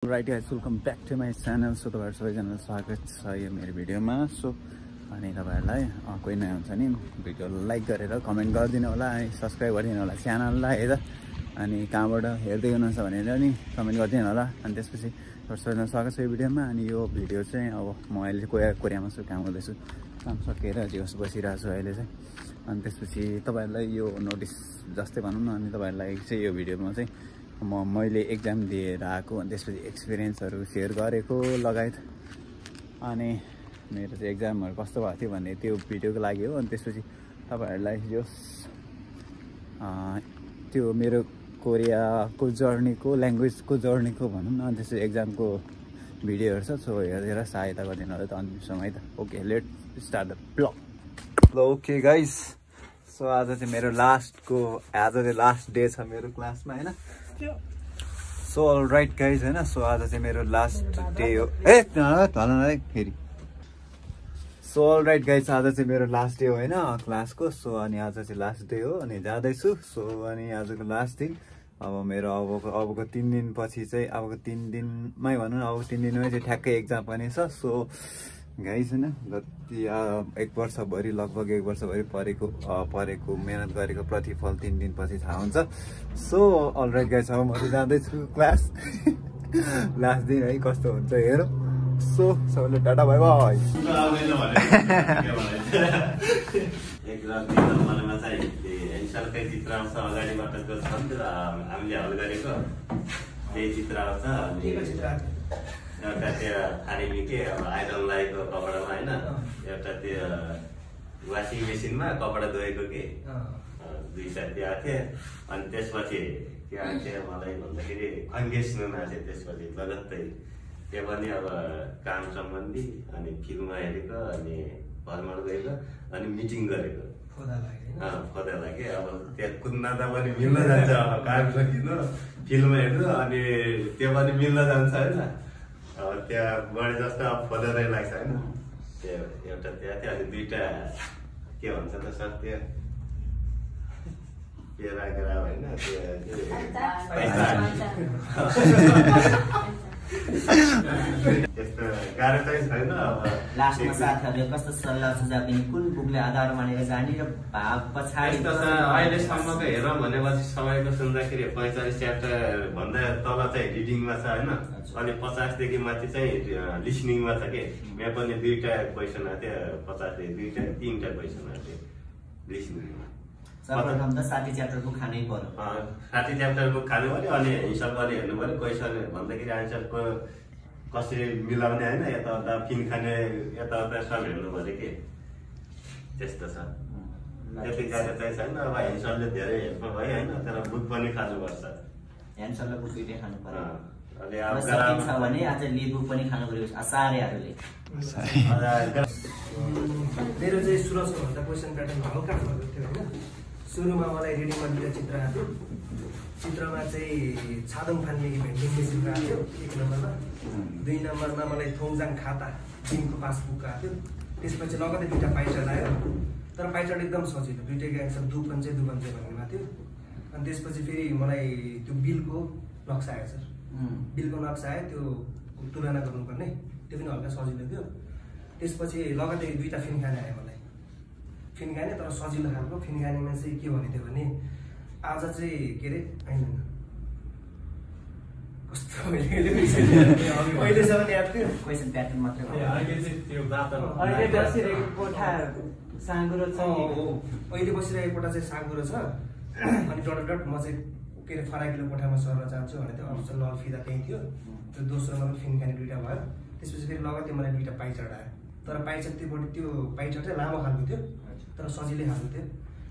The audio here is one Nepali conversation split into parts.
Right guys, welcome back to my channel. So तपाईँहरू सबैजनालाई स्वागत छ यो मेरो भिडियोमा। सो अनि तपाईँहरूलाई कोही नयाँ हुन्छ नि भिडियो लाइक गरेर कमेन्ट गरिदिनु होला, अनि सब्सक्राइब गरिदिनु होला च्यानललाई है त। अनि कहाँबाट हेर्दै हुनुहुन्छ भनेर नि कमेन्ट गरिदिनु होला। अनि त्यसपछि सबैजना स्वागत छ यो भिडियोमा। अनि यो भिडियो चाहिँ अब म अहिले कोरियामा छु, काम गर्दैछु, काम सकेर दिवस बसिरहेको छु अहिले चाहिँ। अनि त्यसपछि तपाईँहरूलाई यो नोटिस जस्तै भनौँ न, अनि तपाईँहरूलाई चाहिँ यो भिडियोमा चाहिँ मैले एक्जाम दिएर आएको, अनि त्यसपछि एक्सपिरियन्सहरू सेयर गरेको लगायत अनि मेरो चाहिँ एक्जामहरू कस्तो भएको थियो भन्ने त्यो भिडियोको लागि हो। अनि त्यसपछि तपाईँहरूलाई यो त्यो मेरो कोरियाको जर्नीको ल्याङ्ग्वेजको जर्नीको भनौँ न, अनि त्यसपछि एक्जामको भिडियोहरू छ। सो हेरेर सहायता गरिदिनु होला त अन्तिमसम्म है त। Okay, let start the blog. Okay guys, so आज चाहिँ मेरो आज चाहिँ लास्ट डे छ मेरो क्लासमा होइन। सो अल राइट गाइज होइन, सो आज चाहिँ मेरो लास्ट डे हो। फेरि सो अल राइट गाइज, आज चाहिँ मेरो लास्ट डे हो होइन क्लासको। सो अनि आज चाहिँ लास्ट डे हो, अनि जाँदैछु। सो अनि आजको लास्ट दिन अब मेरो अबको 3 दिनपछि चाहिँ अबको 3 दिनमै भनौँ न, अब 3 दिनमै चाहिँ ठ्याक्कै एक्जाम पनि छ। सो गाइज होइन, जति 1 वर्षभरि लगभग 1 वर्षभरि परेको मेहनत गरेको प्रतिफल 3 दिनपछि थाहा हुन्छ। सो अलराइट गाइज, अब म जाँदैछु क्लास लास्ट दिन है, कस्तो हुन्छ हेरौँ। सो सबैले टाटा बाई बाई। अगाडिबाट हामीले हल गरेको त्यही चित्र आउँछ। एउटा त्यो थारीमी के अब आइरन लगाएको कपडामा होइन, एउटा त्यो वासिङ मेसिनमा कपडा धोएको के 2-4 त्यो आएको थियो। अनि त्यसपछि के आएको थियो मलाई भन्दाखेरि खङ्गेस्नु आएको थियो। त्यसपछि लगत्तै त्यो पनि अब काम सम्बन्धी, अनि फिल्ममा हेरेको, अनि भ्रमण गएको, अनि मिटिङ गरेको खोदा लाग्यो। अब त्यहाँ कुद्दा पनि मिल्न जान्छ, अब काम सकिनु फिल्म हेर्नु, अनि त्यो पनि मिल्न जान्छ होइन। अब त्यहाँ बढी जस्तो अब फोदेरै लाग्छ होइन। त्यो एउटा त्यहाँ थियो, अनि 2टा के भन्छ त सर, त्यो पेराग्राफ होइन, त्यस्तो गाह्रो चाहिँ छैन। अब लास्टमा साथीहरूले कस्तो सल्लाह सुझाव दिने, कुन बुकले आधार मानेर जाने र भाग पछाडि अहिलेसम्मको हेरौँ भनेपछि सबैको सुन्दाखेरि 45 च्याप्टर भन्दा तल चाहिँ रिडिङमा छ होइन, अनि 50 देखि माथि चाहिँ लिसनिङमा छ कि। यहाँ पनि 2टा क्वेसन आएको थियो, 50 देखि 3टा क्वेसन आएको थियो लिसनिङमा। सर्वप्रथम त 60 च्याप्टर बुक खानै पर्यो, 60 च्याप्टर बुक खानु पर्यो, अनि हिसाब पनि हेर्नु पर्यो। क्वेसन भन्दाखेरि आन्सरको कसरी मिलाउने होइन, यताउता फिन खाने, यताउता सब हेर्नु पर्यो कि। त्यस्तो छ, त्यति गाह्रो चाहिँ छैन। अब ह्यान्डसरले धेरै हेल्प भयो होइन, तर बुक पनि खानुपर्छ। ह्यान्डसरलाई बुक 2टै खानु पर्यो। अनि सकिन्छ भने आज लिड बुक पनि खानु पर्यो सारेहरूले। मेरो चाहिँ सुरजको क्वेसन प्याटर्न हल्का फरक थियो होइन। सुरुमा मलाई रिडिङमा 2टा चित्र आएको थियो। चित्रमा चाहिँ छादङ फान्मेकी भेन्डिङको चित्र आएको थियो 1 नम्बरमा। 2 नम्बरमा मलाई थोङजाङ खाता जिमको पासबुक आएको थियो। त्यसपछि लगतै 2टा पाइचार्ट आयो, तर पाइचार्ट एकदम सजिलो, 2टैको एन्सर दुपन्चे भन्नेमा थियो। अनि त्यसपछि फेरि मलाई त्यो बिलको नक्सा आयो सर, बिलको नक्सा आयो, त्यो तुलना गर्नुपर्ने, त्यो पनि हल्का सजिलो थियो। त्यसपछि लगतै 2टा फिनखाने आयो मलाई, फिनखाने तर सजिलो खालको। फिनखानेमा चाहिँ के भनेको थियो भने आज चाहिँ के अरे होइन कस्तो अहिलेसम्म याद थियो क्वेसन प्याटर्न मात्रै अहिले बसिरहेको कोठा साँगुरो छ, अहिले बसिरहेको कोठा चाहिँ साँगुरो छ। अनि डट म चाहिँ के अरे फराकिलो कोठामा सर्न चाहन्छु भने त्यो अप्सन नल फिदा त्यही थियो। त्यो दोस्रोमा पनि फिनखाने 2टा भयो। त्यसपछि फेरि लगतै मलाई 2टा पाइचार्ट आयो, तर पाइचार्ट त्यो पाइचार्ट चाहिँ लामो खालको थियो, तर सजिलै खालको थियो।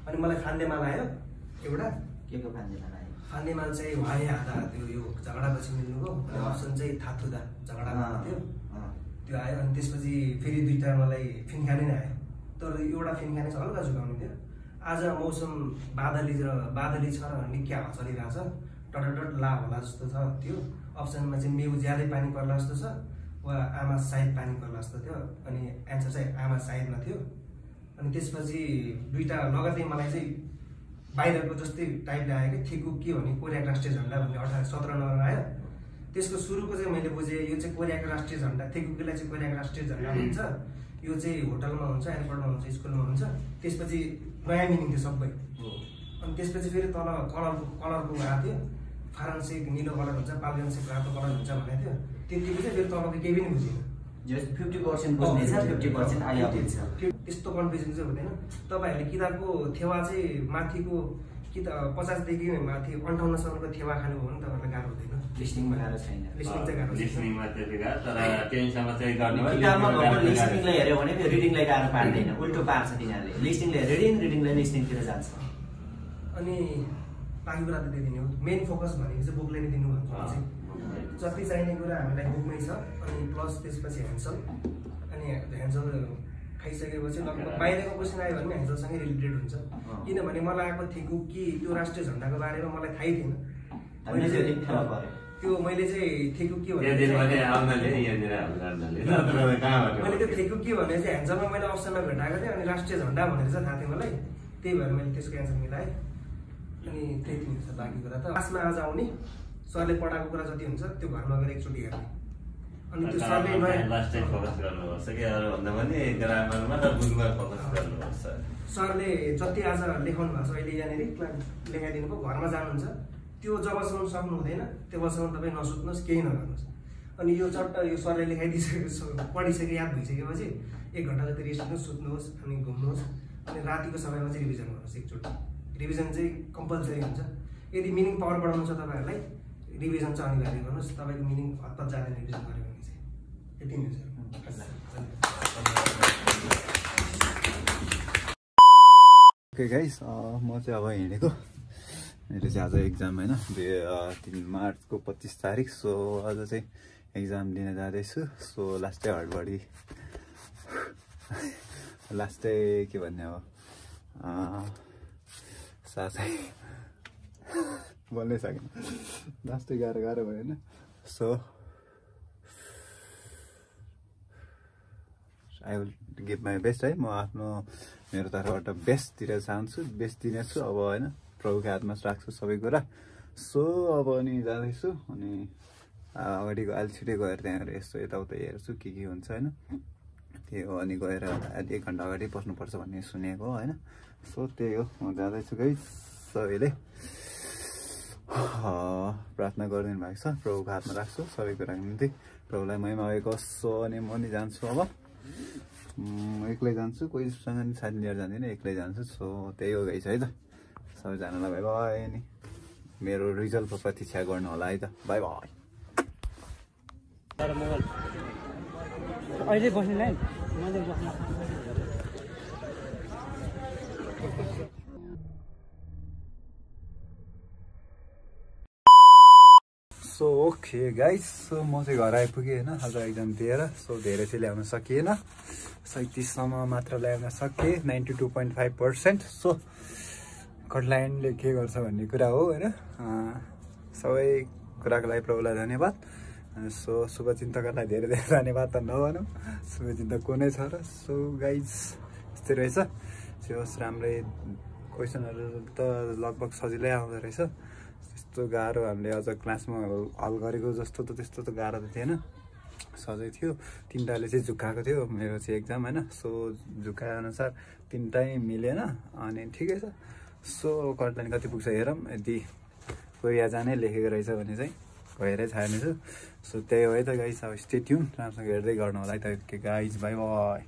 अनि मलाई फान्देमाल आयो एउटा। के को फान्देमाल आयो? फान्देमाल चाहिँ वाहे आधा त्यो यो झगडापछि मिल्नुभयो। अनि अप्सन चाहिँ थाथुदा झगडा थियो, त्यो आयो। अनि त्यसपछि फेरि 2टा मलाई फिनखाने नै आयो, तर एउटा फिनखाने चाहिँ हल्का झुकाउने थियो। आज मौसम बादली छ र निकै हावा चलिरहेको छ, डट ला होला जस्तो छ त्यो। अप्सनमा चाहिँ मेउ ज्यादै पानी पर्ला जस्तो छ, वा आमा सायद पानी पर्ला जस्तो थियो। अनि एन्सर चाहिँ आमा सायदमा थियो। अनि त्यसपछि 2टा लगतै मलाई चाहिँ बाहिरको जस्तै टाइपले आयो कि थिकु के भने कोरिया राष्ट्रिय झन्डा भन्ने 17 नम्बर आयो। त्यसको सुरुको चाहिँ मैले बुझेँ यो चाहिँ कोरियाको राष्ट्रिय झन्डा, थेकुकीलाई चाहिँ कोरियाको राष्ट्रिय झन्डा हुन्छ, यो चाहिँ होटलमा हुन्छ, एयरपोर्टमा हुन्छ, स्कुलमा हुन्छ। त्यसपछि नयाँ मिनिङ थियो सबै। अनि त्यसपछि फेरि तल कलरको आएको थियो, फारन्सिक निलो कलर हुन्छ, पाल्गेन्सिक रातो कलर हुन्छ भनेको थियो। त्यतिको चाहिँ फेरि तलको केही पनि बुझिनँ। 50% बुझ्नेछ, 50% आइडिया हुन्छ। त्यस्तो कन्फ्युजन चाहिँ हुँदैन। तपाईँहरूले किताबको थेवा चाहिँ माथिको 50 देखि माथि 58सम्मको थेवा खानु हो भने तपाईँहरूलाई गाह्रो हुँदैन। लिस्निङमा गाह्रो छैन। लिस्निङ चाहिँ गाह्रो छैन। लिस्निङमा त्यति गाह्रो, तर टेन्सनमा चाहिँ गर्ने किताबमा भएको लिस्निङलाई हेऱ्यो भने त्यो रिडिङलाई गाह्रो पार्दैन, उल्टो पार्छ तिनीहरूले। लिस्निङले रिडिङलाई लिस्निङतिर जान्छ। अनि बाँकी कुरा त त्यति नै हो। मेन फोकस भनेको चाहिँ बुकले नै दिनु भन्छ चाहिँ जति चाहिने कुरा हामीलाई बुकमै छ। अनि प्लस त्यसपछि ह्यान्डसल, अनि ह्यान्डसल खाइसकेपछि लगभग बाहिरको क्वेसन आयो भने ह्यान्डसलसँगै रिलेटेड हुन्छ। किनभने मलाई आएको थेकुकी त्यो राष्ट्रिय झन्डाको बारेमा मलाई थाहै थिएन। त्यो मैले चाहिँ थेकुकी मैले त्यो थेकुकी भनेर चाहिँ ह्यान्डसलमा मैले अप्सनमा भेटाएको थिएँ। अनि राष्ट्रिय झन्डा भनेर चाहिँ थाहा थियो मलाई, त्यही भएर मैले त्यसको एन्सर मिलाएँ। अनि त्यही हुन्छ बाँकी कुरा त क्लासमा आज आउने सरले पढाएको कुरा जति हुन्छ त्यो घरमा गएर एकचोटि हेर्ने। अनि त्यो सरले सरले जति आज लेखाउनु भएको छ अहिले यहाँनिर लेखाइदिनु भयो, घरमा जानुहुन्छ त्यो जबसम्म सक्नु हुँदैन त्यबसम्म तपाईँ नसुत्नुहोस्, केही नगर्नुहोस्। अनि यो चट्ट यो सरले लेखाइदिइसके पढिसके याद भइसकेपछि 1 घन्टा जति रेस्ट गर्नुहोस्, सुत्नुहोस्, अनि घुम्नुहोस्। अनि रातिको समयमा चाहिँ रिभिजन गर्नुहोस् एकचोटि। रिभिजन चाहिँ कम्पलसरी हुन्छ। यदि मिनिङ पावर बढाउनु छ तपाईँहरूलाई रिभिजन चाहिँ अनिवार्य गर्नुहोस्। तपाईँको मिनिङ हतपत जाँदैन रिभिजन गऱ्यो भने चाहिँ। यति नै छ। ओके गाइस, म चाहिँ अब हिँडेको। मेरो चाहिँ आज एक्जाम होइन, 3 मार्चको 25 तारिक। सो आज चाहिँ एक्जाम दिन जाँदैछु। सो लास्टै हडबडी, लास्टै के भन्ने अब साथै बोल्नै सकेन, लास्टै गाह्रो भयो होइन। So I will give my best है। म आफ्नो मेरो तर्फबाट बेस्ट दिन चाहन्छु, बेस्ट दिनेछु अब होइन। प्रभुको हातमा राख्छु सबै कुरा। सो अब अनि जाँदैछु। अनि अगाडिको अहिले छिटै गएर त्यहाँबाट यस्तो यताउता हेर्छु के हुन्छ होइन। त्यही हो, अनि गएर 1 घन्टा अगाडि बस्नुपर्छ भन्ने सुनेको होइन। सो त्यही हो, म जाँदैछु गाइस। सबैले प्रार्थना गरिदिनु भएको छ, प्रभुको हातमा राख्छु सबै कुराको निम्ति। प्रभुलाई महिमा भएको। सो अनि म नि जान्छु अब, एक्लै जान्छु, कोहीसँग नि साथी लिएर जाँदिनँ, एक्लै जान्छु। सो त्यही हो गाइस है त। सबैजनालाई बाई बाई। नि मेरो रिजल्टको प्रतीक्षा गर्नु होला है त। By by. अहिले बस्ने सो ओके गाइस, सो म चाहिँ घर आइपुगेँ होइन आज एक्जाम दिएर। सो धेरै चाहिँ ल्याउन सकिएन, 37सम्म मात्र ल्याउन सकेँ, 92.5%। सो कटल्यान्डले के गर्छ भन्ने कुरा हो होइन। सबै कुराको लागि प्रभुलाई धन्यवाद। सो शुभचिन्तकहरूलाई धेरै धेरै धन्यवाद त नभनौँ, शुभचिन्तक को नै छ र। सो गाइज यस्तै रहेछ। होस् राम्रै क्वेसनहरू त लगभग सजिलै आउँदो रहेछ। त्यस्तो गाह्रो हामीले अझ क्लासमा हल गरेको जस्तो त त्यस्तो त गाह्रो त थिएन, सजै थियो। 3टाले चाहिँ झुक्काएको थियो मेरो चाहिँ एक्जाम होइन। सो झुक्काए अनुसार 3टाइ मिलेन, अनि ठिकै छ। सो कटल्यान्ड कति पुग्छ हेरौँ, यदि कोरिया जाने लेखेको रहेछ भने चाहिँ गएरै छाड्नेछु। सो त्यही हो है त गाइज। अब स्टे ट्युन, राम्रोसँग हेर्दै गर्नु होला है त गाइज। By by.